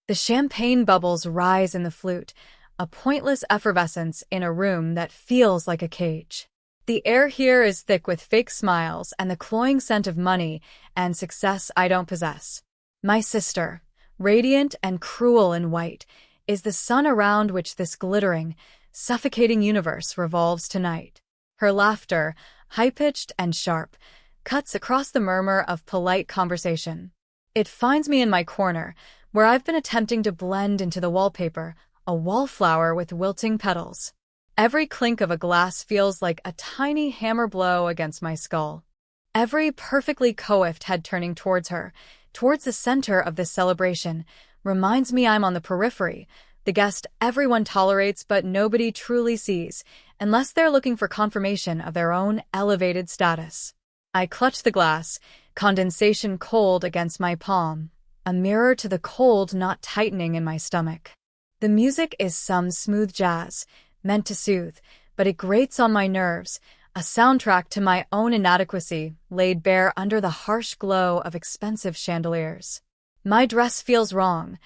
The champagne bubbles rise in the flute, a pointless effervescence in a room that feels like a cage. The air here is thick with fake smiles and the cloying scent of money and success I don't possess. My sister, radiant and cruel in white, is the sun around which this glittering, suffocating universe revolves tonight. Her laughter, high-pitched and sharp, cuts across the murmur of polite conversation. It finds me in my corner, where I've been attempting to blend into the wallpaper, a wallflower with wilting petals. Every clink of a glass feels like a tiny hammer blow against my skull. Every perfectly coiffed head turning towards her, towards the center of this celebration, reminds me I'm on the periphery, the guest everyone tolerates but nobody truly sees, unless they're looking for confirmation of their own elevated status. I clutch the glass, condensation cold against my palm, a mirror to the cold not tightening in my stomach. The music is some smooth jazz, meant to soothe, but it grates on my nerves, a soundtrack to my own inadequacy laid bare under the harsh glow of expensive chandeliers. My dress feels wrong,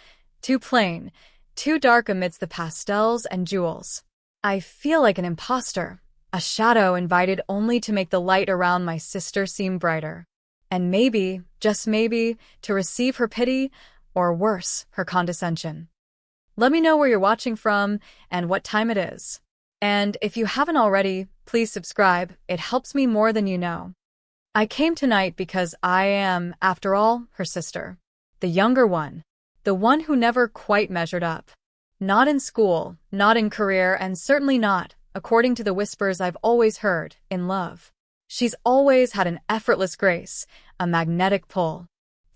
too plain, too dark amidst the pastels and jewels. I feel like an imposter, a shadow invited only to make the light around my sister seem brighter. And maybe, just maybe, to receive her pity, or worse, her condescension. Let me know where you're watching from and what time it is. And if you haven't already, please subscribe. It helps me more than you know. I came tonight because I am, after all, her sister. The younger one. The one who never quite measured up. Not in school, not in career, and certainly not, according to the whispers I've always heard, in love. She's always had an effortless grace, a magnetic pull.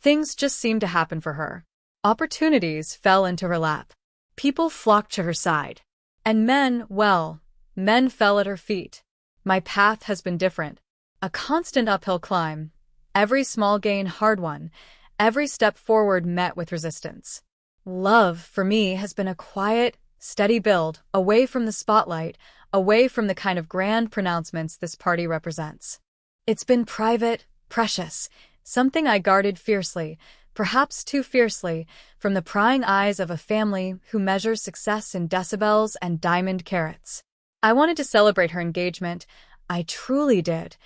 Things just seemed to happen for her. Opportunities fell into her lap. People flocked to her side. And men, well, men fell at her feet. My path has been different. A constant uphill climb. Every small gain hard won. Every step forward met with resistance. Love, for me, has been a quiet, steady build, away from the spotlight, away from the kind of grand pronouncements this party represents. It's been private, precious, something I guarded fiercely, perhaps too fiercely, from the prying eyes of a family who measures success in decibels and diamond carats. I wanted to celebrate her engagement. I truly did.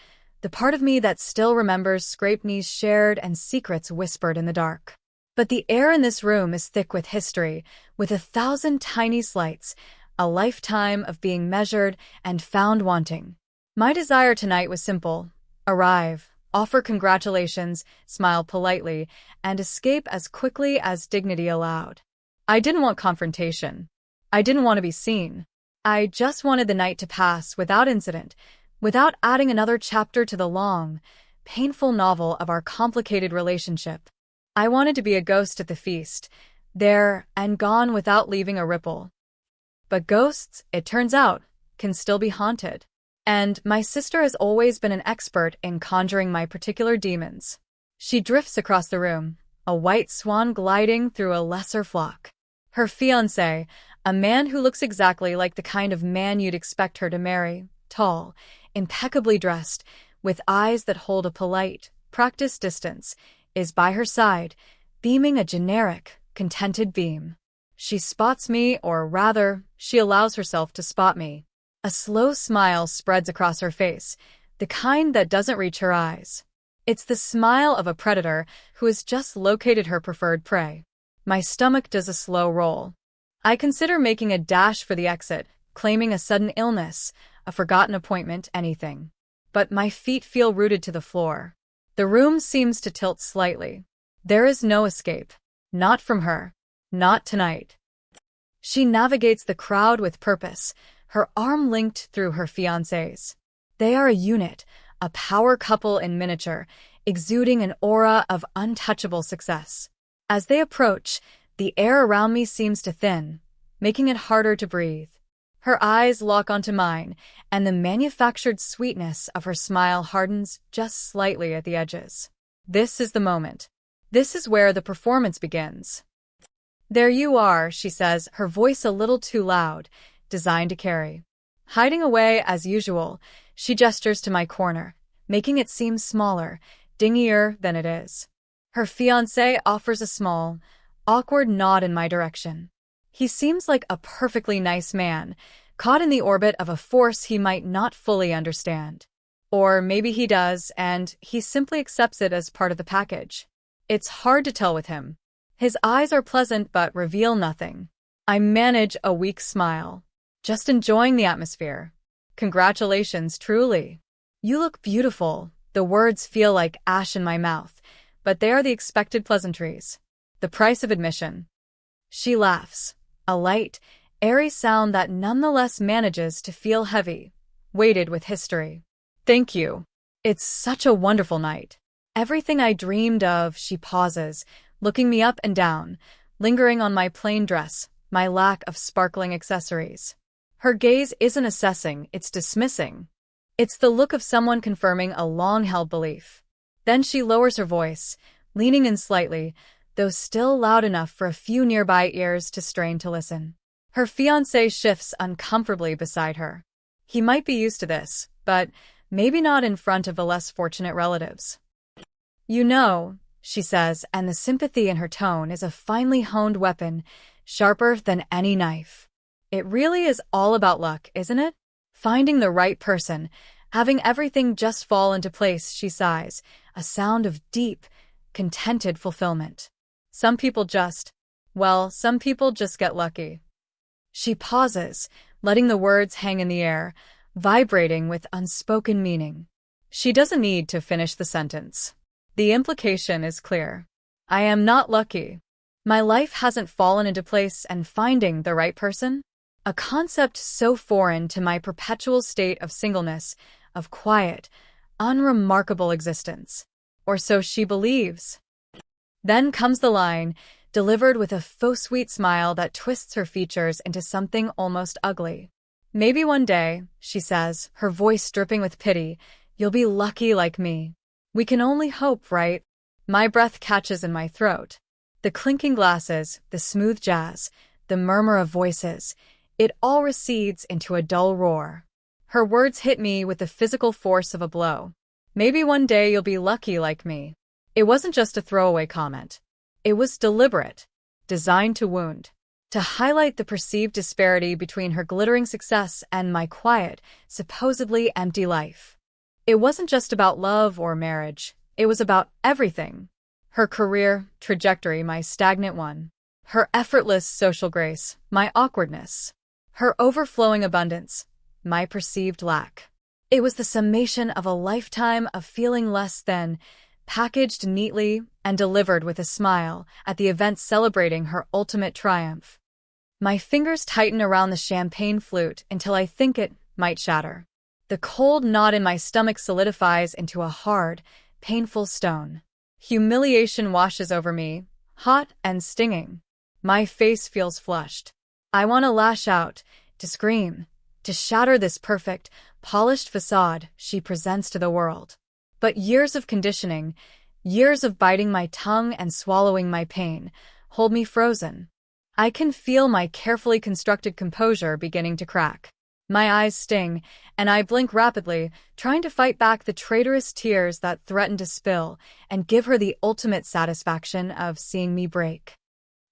The part of me that still remembers scraped knees shared and secrets whispered in the dark. But the air in this room is thick with history, with 1,000 tiny slights, a lifetime of being measured and found wanting. My desire tonight was simple: arrive, offer congratulations, smile politely, and escape as quickly as dignity allowed. I didn't want confrontation. I didn't want to be seen. I just wanted the night to pass without incident, without adding another chapter to the long, painful novel of our complicated relationship. I wanted to be a ghost at the feast, there and gone without leaving a ripple. But ghosts, it turns out, can still be haunted. And my sister has always been an expert in conjuring my particular demons. She drifts across the room, a white swan gliding through a lesser flock. Her fiancé, a man who looks exactly like the kind of man you'd expect her to marry, tall, impeccably dressed, with eyes that hold a polite, practiced distance, is by her side, beaming a generic, contented beam. She spots me, or rather, she allows herself to spot me. A slow smile spreads across her face, the kind that doesn't reach her eyes. It's the smile of a predator who has just located her preferred prey. My stomach does a slow roll. I consider making a dash for the exit, claiming a sudden illness, a forgotten appointment, anything. But my feet feel rooted to the floor. The room seems to tilt slightly. There is no escape. Not from her. Not tonight. She navigates the crowd with purpose, her arm linked through her fiancé's. They are a unit, a power couple in miniature, exuding an aura of untouchable success. As they approach, the air around me seems to thin, making it harder to breathe. Her eyes lock onto mine, and the manufactured sweetness of her smile hardens just slightly at the edges. This is the moment. This is where the performance begins. "There you are," she says, her voice a little too loud, designed to carry. Hiding away as usual, she gestures to my corner, making it seem smaller, dingier than it is. Her fiancé offers a small, awkward nod in my direction. He seems like a perfectly nice man, caught in the orbit of a force he might not fully understand. Or maybe he does, and he simply accepts it as part of the package. It's hard to tell with him. His eyes are pleasant but reveal nothing. I manage a weak smile. Just enjoying the atmosphere. Congratulations, truly. You look beautiful. The words feel like ash in my mouth, but they are the expected pleasantries. The price of admission. She laughs. A light, airy sound that nonetheless manages to feel heavy, weighted with history. Thank you. It's such a wonderful night. Everything I dreamed of. She pauses, looking me up and down, lingering on my plain dress, my lack of sparkling accessories. Her gaze isn't assessing, it's dismissing. It's the look of someone confirming a long-held belief. Then she lowers her voice, leaning in slightly, though still loud enough for a few nearby ears to strain to listen. Her fiancé shifts uncomfortably beside her. He might be used to this, but maybe not in front of the less fortunate relatives. You know, she says, and the sympathy in her tone is a finely honed weapon, sharper than any knife. It really is all about luck, isn't it? Finding the right person, having everything just fall into place. She sighs, a sound of deep, contented fulfillment. Some people just get lucky. She pauses, letting the words hang in the air, vibrating with unspoken meaning. She doesn't need to finish the sentence. The implication is clear. I am not lucky. My life hasn't fallen into place, and finding the right person? A concept so foreign to my perpetual state of singleness, of quiet, unremarkable existence. Or so she believes. Then comes the line, delivered with a faux sweet smile that twists her features into something almost ugly. Maybe one day, she says, her voice dripping with pity, you'll be lucky like me. We can only hope, right? My breath catches in my throat. The clinking glasses, the smooth jazz, the murmur of voices, it all recedes into a dull roar. Her words hit me with the physical force of a blow. Maybe one day you'll be lucky like me. It wasn't just a throwaway comment. It was deliberate, designed to wound, to highlight the perceived disparity between her glittering success and my quiet, supposedly empty life. It wasn't just about love or marriage. It was about everything. Her career, trajectory, my stagnant one. Her effortless social grace, my awkwardness. Her overflowing abundance, my perceived lack. It was the summation of a lifetime of feeling less than, packaged neatly and delivered with a smile at the event celebrating her ultimate triumph. My fingers tighten around the champagne flute until I think it might shatter. The cold knot in my stomach solidifies into a hard, painful stone. Humiliation washes over me, hot and stinging. My face feels flushed. I want to lash out, to scream, to shatter this perfect, polished facade she presents to the world. But years of conditioning, years of biting my tongue and swallowing my pain, hold me frozen. I can feel my carefully constructed composure beginning to crack. My eyes sting, and I blink rapidly, trying to fight back the traitorous tears that threaten to spill and give her the ultimate satisfaction of seeing me break.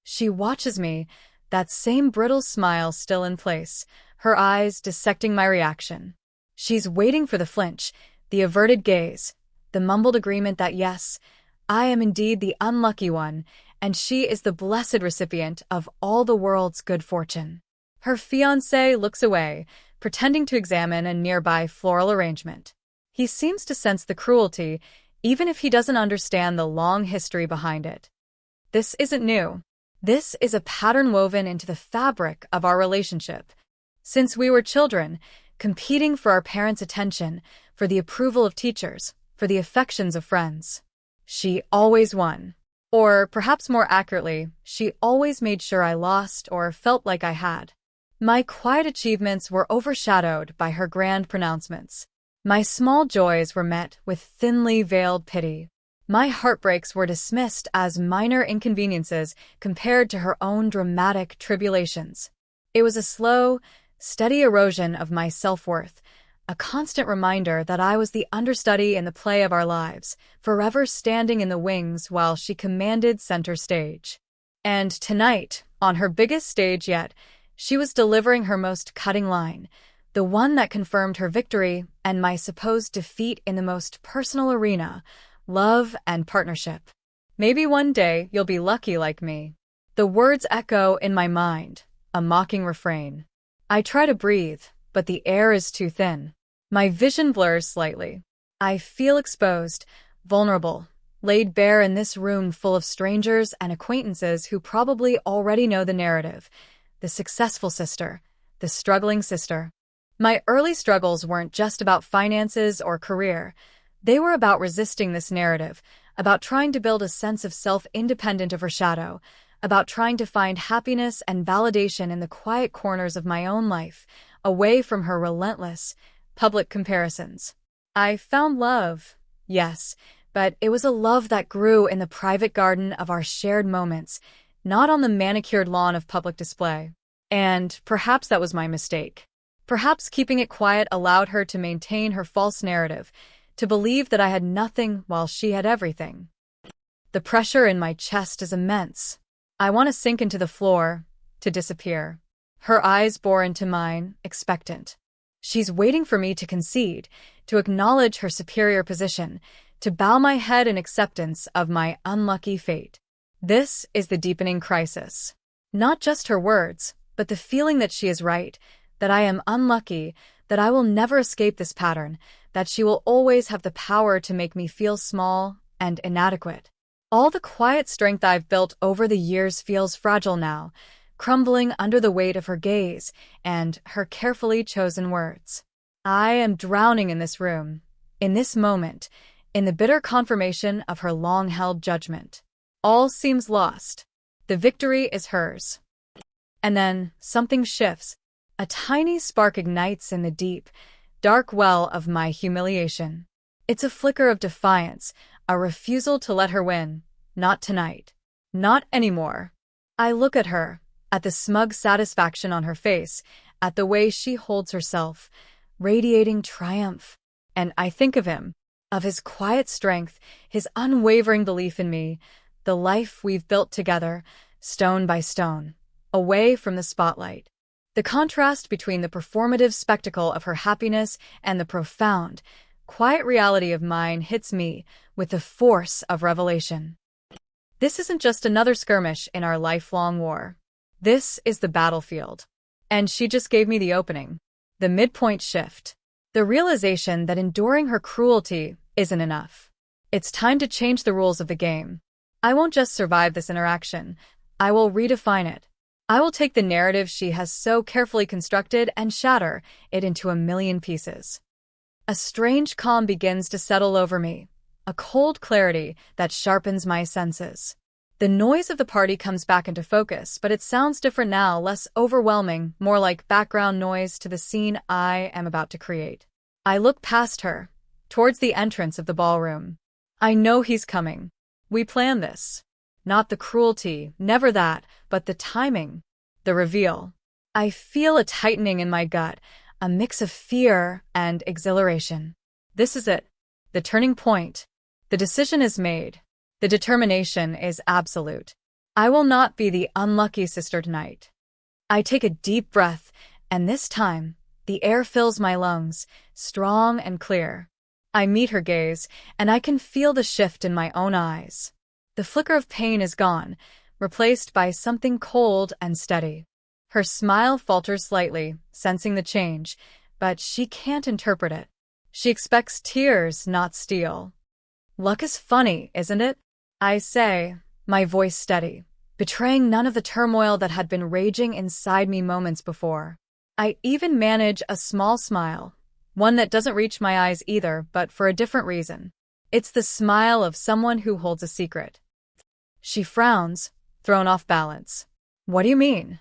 She watches me, that same brittle smile still in place, her eyes dissecting my reaction. She's waiting for the flinch, the averted gaze, the mumbled agreement that yes, I am indeed the unlucky one, and she is the blessed recipient of all the world's good fortune. Her fiancé looks away, pretending to examine a nearby floral arrangement. He seems to sense the cruelty, even if he doesn't understand the long history behind it. This isn't new. This is a pattern woven into the fabric of our relationship. Since we were children, competing for our parents' attention, for the approval of teachers, for the affections of friends. She always won. Or, perhaps more accurately, she always made sure I lost or felt like I had. My quiet achievements were overshadowed by her grand pronouncements. My small joys were met with thinly veiled pity. My heartbreaks were dismissed as minor inconveniences compared to her own dramatic tribulations. It was a slow, steady erosion of my self-worth, a constant reminder that I was the understudy in the play of our lives, forever standing in the wings while she commanded center stage. And tonight, on her biggest stage yet, she was delivering her most cutting line, the one that confirmed her victory and my supposed defeat in the most personal arena, love and partnership. Maybe one day you'll be lucky like me. The words echo in my mind, a mocking refrain. I try to breathe, but the air is too thin. My vision blurs slightly. I feel exposed, vulnerable, laid bare in this room full of strangers and acquaintances who probably already know the narrative. The successful sister, the struggling sister. My early struggles weren't just about finances or career. They were about resisting this narrative, about trying to build a sense of self independent of her shadow, about trying to find happiness and validation in the quiet corners of my own life, away from her relentless, public comparisons. I found love, yes, but it was a love that grew in the private garden of our shared moments, not on the manicured lawn of public display. And perhaps that was my mistake. Perhaps keeping it quiet allowed her to maintain her false narrative, to believe that I had nothing while she had everything. The pressure in my chest is immense. I want to sink into the floor, to disappear. Her eyes bore into mine, expectant. She's waiting for me to concede, to acknowledge her superior position, to bow my head in acceptance of my unlucky fate. This is the deepening crisis. Not just her words, but the feeling that she is right, that I am unlucky, that I will never escape this pattern, that she will always have the power to make me feel small and inadequate. All the quiet strength I've built over the years feels fragile now, crumbling under the weight of her gaze and her carefully chosen words. I am drowning in this room, in this moment, in the bitter confirmation of her long-held judgment. All seems lost. The victory is hers. And then something shifts. A tiny spark ignites in the deep, dark well of my humiliation. It's a flicker of defiance, a refusal to let her win. Not tonight. Not anymore. I look at her, at the smug satisfaction on her face, at the way she holds herself, radiating triumph. And I think of him, of his quiet strength, his unwavering belief in me, the life we've built together, stone by stone, away from the spotlight. The contrast between the performative spectacle of her happiness and the profound, quiet reality of mine hits me with the force of revelation. This isn't just another skirmish in our lifelong war. This is the battlefield. And she just gave me the opening. The midpoint shift. The realization that enduring her cruelty isn't enough. It's time to change the rules of the game. I won't just survive this interaction. I will redefine it. I will take the narrative she has so carefully constructed and shatter it into a million pieces. A strange calm begins to settle over me, a cold clarity that sharpens my senses. The noise of the party comes back into focus, but it sounds different now, less overwhelming, more like background noise to the scene I am about to create. I look past her, towards the entrance of the ballroom. I know he's coming. We planned this. Not the cruelty, never that, but the timing, the reveal. I feel a tightening in my gut, a mix of fear and exhilaration. This is it, the turning point. The decision is made. The determination is absolute. I will not be the unlucky sister tonight. I take a deep breath, and this time, the air fills my lungs, strong and clear. I meet her gaze, and I can feel the shift in my own eyes. The flicker of pain is gone, replaced by something cold and steady. Her smile falters slightly, sensing the change, but she can't interpret it. She expects tears, not steel. Luck is funny, isn't it? I say, my voice steady, betraying none of the turmoil that had been raging inside me moments before. I even manage a small smile, one that doesn't reach my eyes either, but for a different reason. It's the smile of someone who holds a secret. She frowns, thrown off balance. What do you mean?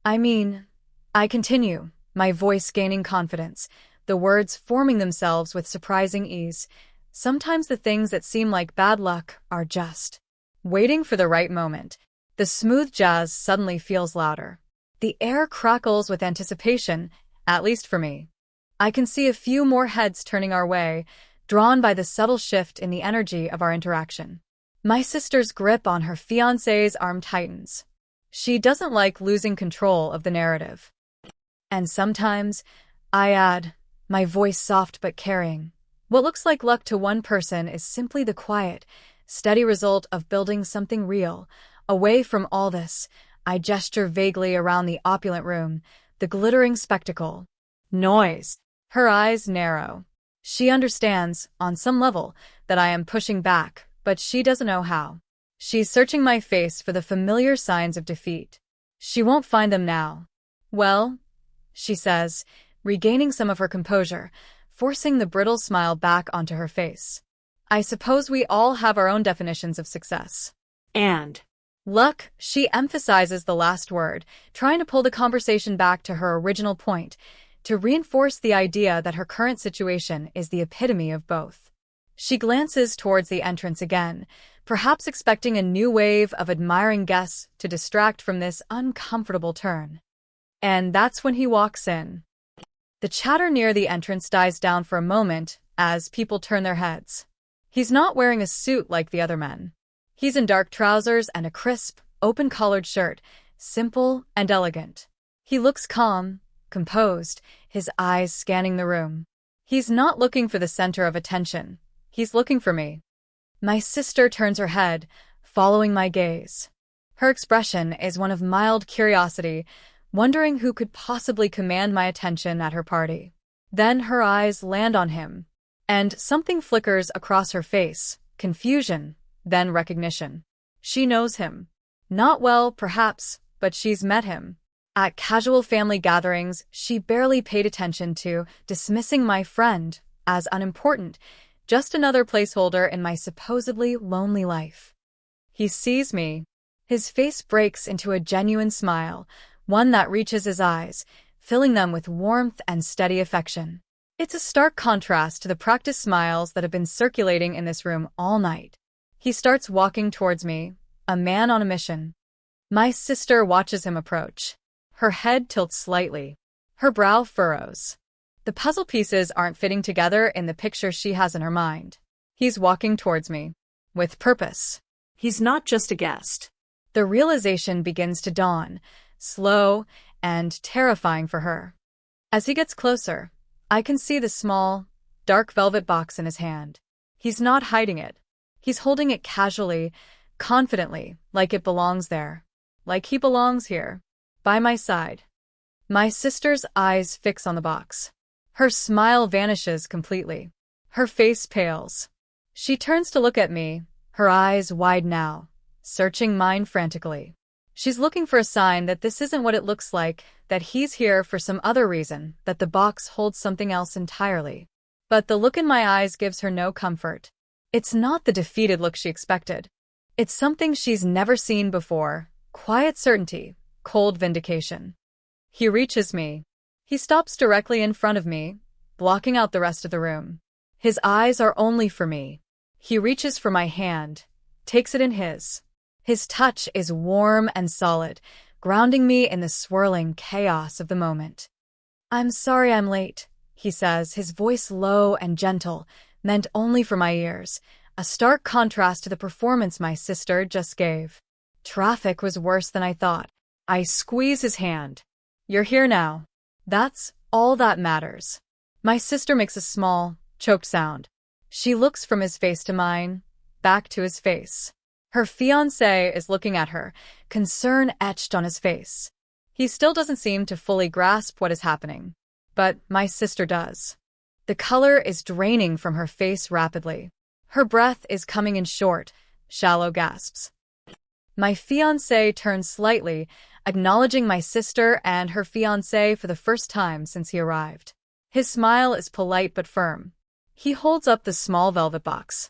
I continue, my voice gaining confidence, the words forming themselves with surprising ease. Sometimes the things that seem like bad luck are just waiting for the right moment. The smooth jazz suddenly feels louder. The air crackles with anticipation, at least for me. I can see a few more heads turning our way, drawn by the subtle shift in the energy of our interaction. My sister's grip on her fiancé's arm tightens. She doesn't like losing control of the narrative. And sometimes, I add, my voice soft but caring. What looks like luck to one person is simply the quiet, steady result of building something real. Away from all this, I gesture vaguely around the opulent room, the glittering spectacle. Noise. Her eyes narrow. She understands, on some level, that I am pushing back, but she doesn't know how. She's searching my face for the familiar signs of defeat. She won't find them now. Well, she says, regaining some of her composure, forcing the brittle smile back onto her face. I suppose we all have our own definitions of success. And luck, she emphasizes the last word, trying to pull the conversation back to her original point, to reinforce the idea that her current situation is the epitome of both. She glances towards the entrance again, perhaps expecting a new wave of admiring guests to distract from this uncomfortable turn. And that's when he walks in. The chatter near the entrance dies down for a moment as people turn their heads. He's not wearing a suit like the other men. He's in dark trousers and a crisp, open-collared shirt, simple and elegant. He looks calm, composed, his eyes scanning the room. He's not looking for the center of attention. He's looking for me. My sister turns her head, following my gaze. Her expression is one of mild curiosity, wondering who could possibly command my attention at her party. Then her eyes land on him, and something flickers across her face, confusion, then recognition. She knows him. Not well, perhaps, but she's met him. At casual family gatherings, she barely paid attention to, dismissing my friend as unimportant, just another placeholder in my supposedly lonely life. He sees me. His face breaks into a genuine smile, one that reaches his eyes, filling them with warmth and steady affection. It's a stark contrast to the practiced smiles that have been circulating in this room all night. He starts walking towards me, a man on a mission. My sister watches him approach. Her head tilts slightly. Her brow furrows. The puzzle pieces aren't fitting together in the picture she has in her mind. He's walking towards me. With purpose. He's not just a guest. The realization begins to dawn, slow and terrifying for her. As he gets closer, I can see the small, dark velvet box in his hand. He's not hiding it. He's holding it casually, confidently, like it belongs there. Like he belongs here, by my side. My sister's eyes fix on the box. Her smile vanishes completely. Her face pales. She turns to look at me, her eyes wide now, searching mine frantically. She's looking for a sign that this isn't what it looks like, that he's here for some other reason, that the box holds something else entirely. But the look in my eyes gives her no comfort. It's not the defeated look she expected. It's something she's never seen before, quiet certainty, cold vindication. He reaches me. He stops directly in front of me, blocking out the rest of the room. His eyes are only for me. He reaches for my hand, takes it in his. His touch is warm and solid, grounding me in the swirling chaos of the moment. "I'm sorry I'm late," he says, his voice low and gentle, meant only for my ears, a stark contrast to the performance my sister just gave. Traffic was worse than I thought. I squeeze his hand. "You're here now. That's all that matters." My sister makes a small, choked sound. She looks from his face to mine, back to his face. Her fiancé is looking at her, concern etched on his face. He still doesn't seem to fully grasp what is happening. But my sister does. The color is draining from her face rapidly. Her breath is coming in short, shallow gasps. My fiancé turns slightly, acknowledging my sister and her fiancé for the first time since he arrived. His smile is polite but firm. He holds up the small velvet box.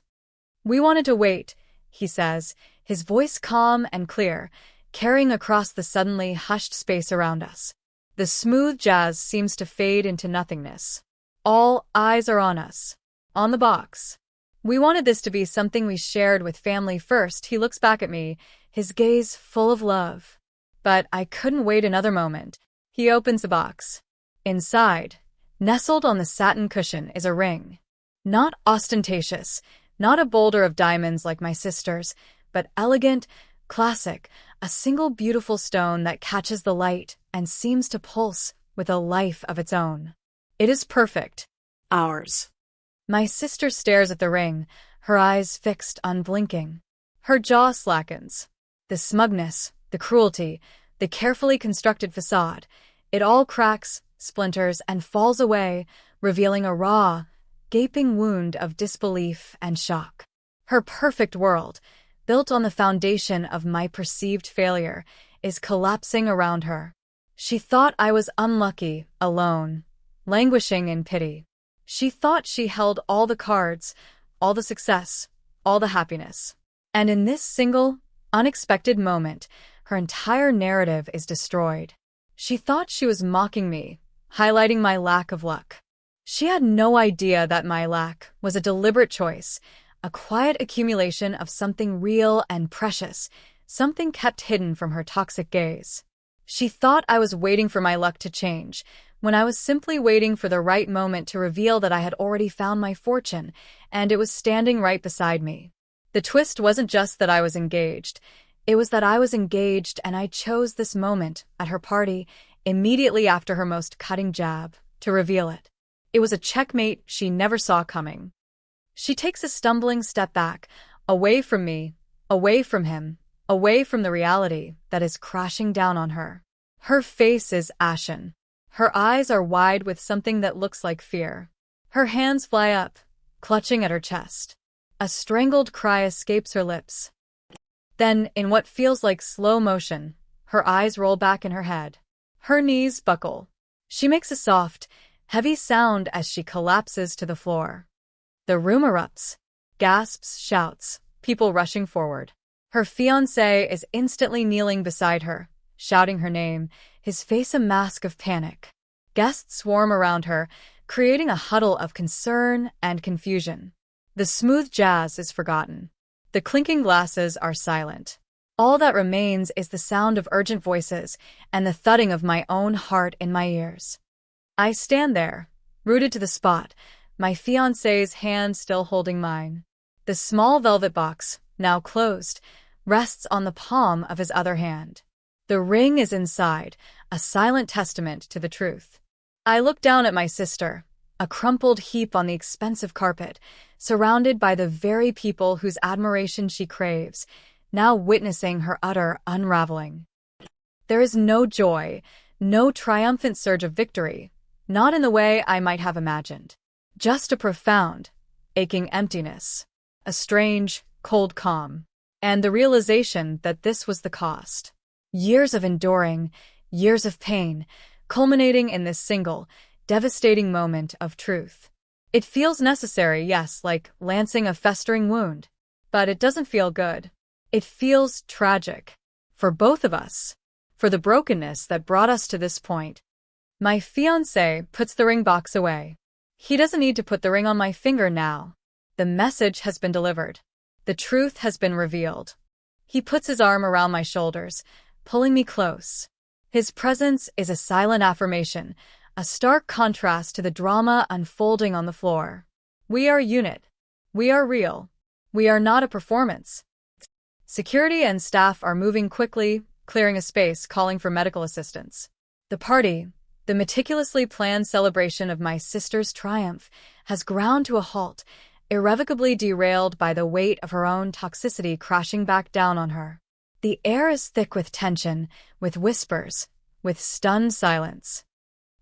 "We wanted to wait," he says, his voice calm and clear, carrying across the suddenly hushed space around us. The smooth jazz seems to fade into nothingness. All eyes are on us, on the box. "We wanted this to be something we shared with family first." He looks back at me, his gaze full of love. But I couldn't wait another moment. He opens the box. Inside, nestled on the satin cushion, is a ring. Not ostentatious, Not a boulder of diamonds like my sister's, but elegant, classic, a single beautiful stone that catches the light and seems to pulse with a life of its own. It is perfect. Ours. My sister stares at the ring, her eyes fixed, unblinking. Her jaw slackens. The smugness, the cruelty, the carefully constructed facade, it all cracks, splinters, and falls away, revealing a raw, gaping wound of disbelief and shock. Her perfect world, built on the foundation of my perceived failure, is collapsing around her. She thought I was unlucky, alone, languishing in pity. She thought she held all the cards, all the success, all the happiness. And in this single, unexpected moment, her entire narrative is destroyed. She thought she was mocking me, highlighting my lack of luck. She had no idea that my lack was a deliberate choice, a quiet accumulation of something real and precious, something kept hidden from her toxic gaze. She thought I was waiting for my luck to change, when I was simply waiting for the right moment to reveal that I had already found my fortune, and it was standing right beside me. The twist wasn't just that I was engaged. It was that I was engaged and I chose this moment, at her party, immediately after her most cutting jab, to reveal it. It was a checkmate she never saw coming. She takes a stumbling step back, away from me, away from him, away from the reality that is crashing down on her. Her face is ashen. Her eyes are wide with something that looks like fear. Her hands fly up, clutching at her chest. A strangled cry escapes her lips. Then, in what feels like slow motion, her eyes roll back in her head. Her knees buckle. She makes a soft, heavy sound as she collapses to the floor. The room erupts. Gasps, shouts, people rushing forward. Her fiancé is instantly kneeling beside her, shouting her name, his face a mask of panic. Guests swarm around her, creating a huddle of concern and confusion. The smooth jazz is forgotten. The clinking glasses are silent. All that remains is the sound of urgent voices and the thudding of my own heart in my ears. I stand there, rooted to the spot, my fiancé's hand still holding mine. The small velvet box, now closed, rests on the palm of his other hand. The ring is inside, a silent testament to the truth. I look down at my sister, a crumpled heap on the expensive carpet, surrounded by the very people whose admiration she craves, now witnessing her utter unraveling. There is no joy, no triumphant surge of victory, not in the way I might have imagined. Just a profound, aching emptiness, a strange, cold calm, and the realization that this was the cost. Years of enduring, years of pain, culminating in this single, devastating moment of truth. It feels necessary, yes, like lancing a festering wound, but it doesn't feel good. It feels tragic. For both of us. For the brokenness that brought us to this point. My fiancé puts the ring box away. He doesn't need to put the ring on my finger now. The message has been delivered. The truth has been revealed. He puts his arm around my shoulders, pulling me close. His presence is a silent affirmation, a stark contrast to the drama unfolding on the floor. We are a unit. We are real. We are not a performance. Security and staff are moving quickly, clearing a space, calling for medical assistance. The party, the meticulously planned celebration of my sister's triumph, has ground to a halt, irrevocably derailed by the weight of her own toxicity crashing back down on her. The air is thick with tension, with whispers, with stunned silence.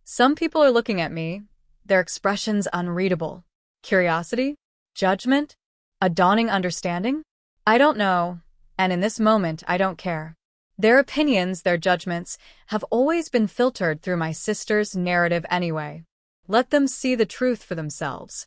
Some people are looking at me, their expressions unreadable. Curiosity? Judgment? A dawning understanding? I don't know, and in this moment I don't care. Their opinions, their judgments, have always been filtered through my sister's narrative anyway. Let them see the truth for themselves.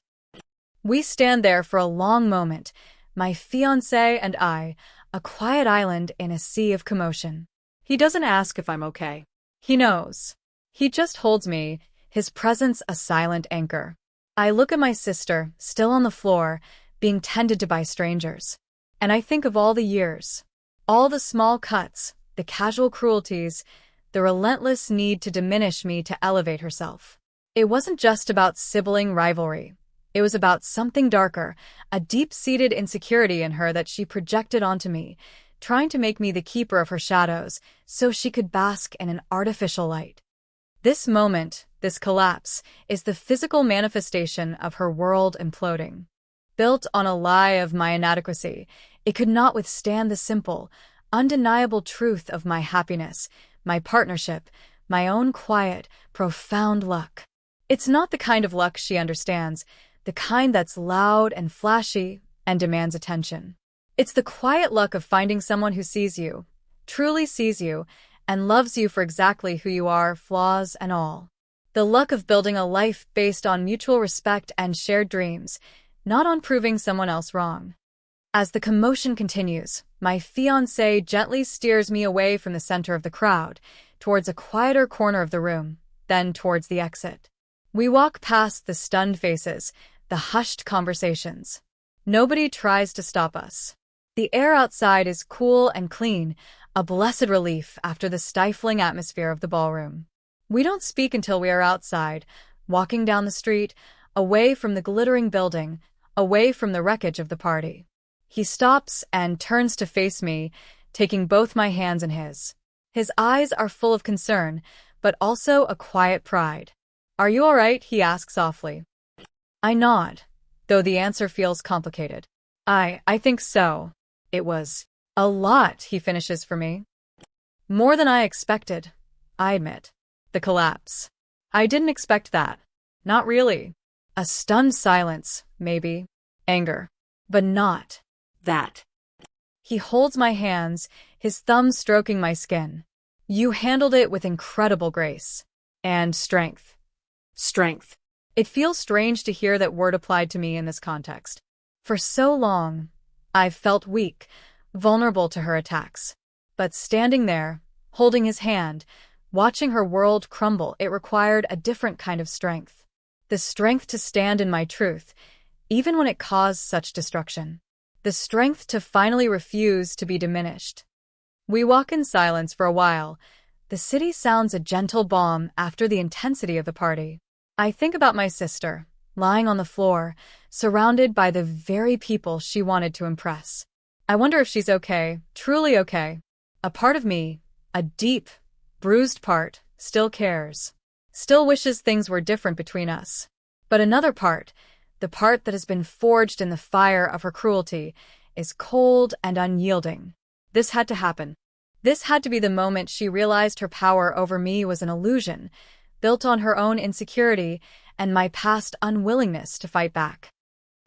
We stand there for a long moment, my fiancé and I, a quiet island in a sea of commotion. He doesn't ask if I'm okay. He knows. He just holds me, his presence a silent anchor. I look at my sister, still on the floor, being tended to by strangers. And I think of all the years. All the small cuts, the casual cruelties, the relentless need to diminish me to elevate herself. It wasn't just about sibling rivalry. It was about something darker, a deep-seated insecurity in her that she projected onto me, trying to make me the keeper of her shadows so she could bask in an artificial light. This moment, this collapse, is the physical manifestation of her world imploding. Built on a lie of my inadequacy, it could not withstand the simple, undeniable truth of my happiness, my partnership, my own quiet, profound luck. It's not the kind of luck she understands, the kind that's loud and flashy and demands attention. It's the quiet luck of finding someone who sees you, truly sees you, and loves you for exactly who you are, flaws and all. The luck of building a life based on mutual respect and shared dreams, not on proving someone else wrong. As the commotion continues, my fiancé gently steers me away from the center of the crowd, towards a quieter corner of the room, then towards the exit. We walk past the stunned faces, the hushed conversations. Nobody tries to stop us. The air outside is cool and clean, a blessed relief after the stifling atmosphere of the ballroom. We don't speak until we are outside, walking down the street, away from the glittering building, away from the wreckage of the party. He stops and turns to face me, taking both my hands in his. His eyes are full of concern, but also a quiet pride. "Are you all right?" he asks softly. I nod, though the answer feels complicated. I think so. It was a lot, he finishes for me. More than I expected, I admit. The collapse. I didn't expect that. Not really. A stunned silence, maybe. Anger. But not that. He holds my hands, his thumb stroking my skin. "You handled it with incredible grace. And strength." Strength. It feels strange to hear that word applied to me in this context. For so long, I've felt weak, vulnerable to her attacks. But standing there, holding his hand, watching her world crumble, it required a different kind of strength. The strength to stand in my truth, even when it caused such destruction. The strength to finally refuse to be diminished. We walk in silence for a while. The city sounds a gentle balm after the intensity of the party. I think about my sister, lying on the floor, surrounded by the very people she wanted to impress. I wonder if she's okay, truly okay. A part of me, a deep, bruised part, still cares. Still wishes things were different between us. But another part, the part that has been forged in the fire of her cruelty, is cold and unyielding. This had to happen. This had to be the moment she realized her power over me was an illusion, built on her own insecurity and my past unwillingness to fight back.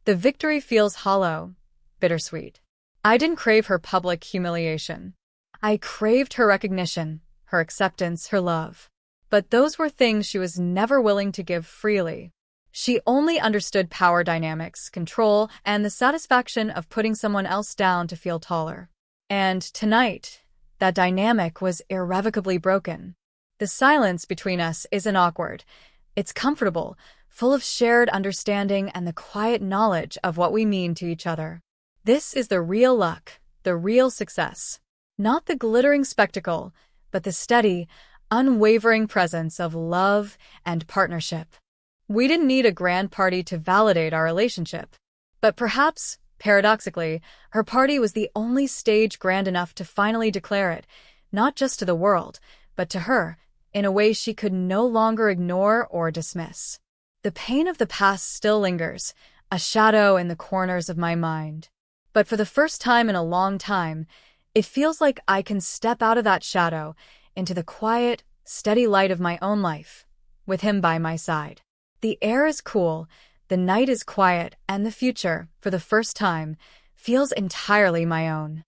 The victory feels hollow, bittersweet. I didn't crave her public humiliation. I craved her recognition, her acceptance, her love. But those were things she was never willing to give freely. She only understood power dynamics, control, and the satisfaction of putting someone else down to feel taller. And tonight, that dynamic was irrevocably broken. The silence between us isn't awkward. It's comfortable, full of shared understanding and the quiet knowledge of what we mean to each other. This is the real luck, the real success. Not the glittering spectacle, but the steady, unwavering presence of love and partnership. We didn't need a grand party to validate our relationship. But perhaps, paradoxically, her party was the only stage grand enough to finally declare it, not just to the world, but to her, in a way she could no longer ignore or dismiss. The pain of the past still lingers, a shadow in the corners of my mind. But for the first time in a long time, it feels like I can step out of that shadow into the quiet, steady light of my own life, with him by my side. The air is cool, the night is quiet, and the future, for the first time, feels entirely my own.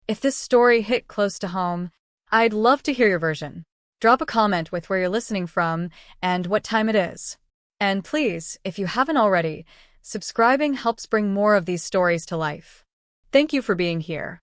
If this story hit close to home, I'd love to hear your version. Drop a comment with where you're listening from and what time it is. And please, if you haven't already, subscribing helps bring more of these stories to life. Thank you for being here.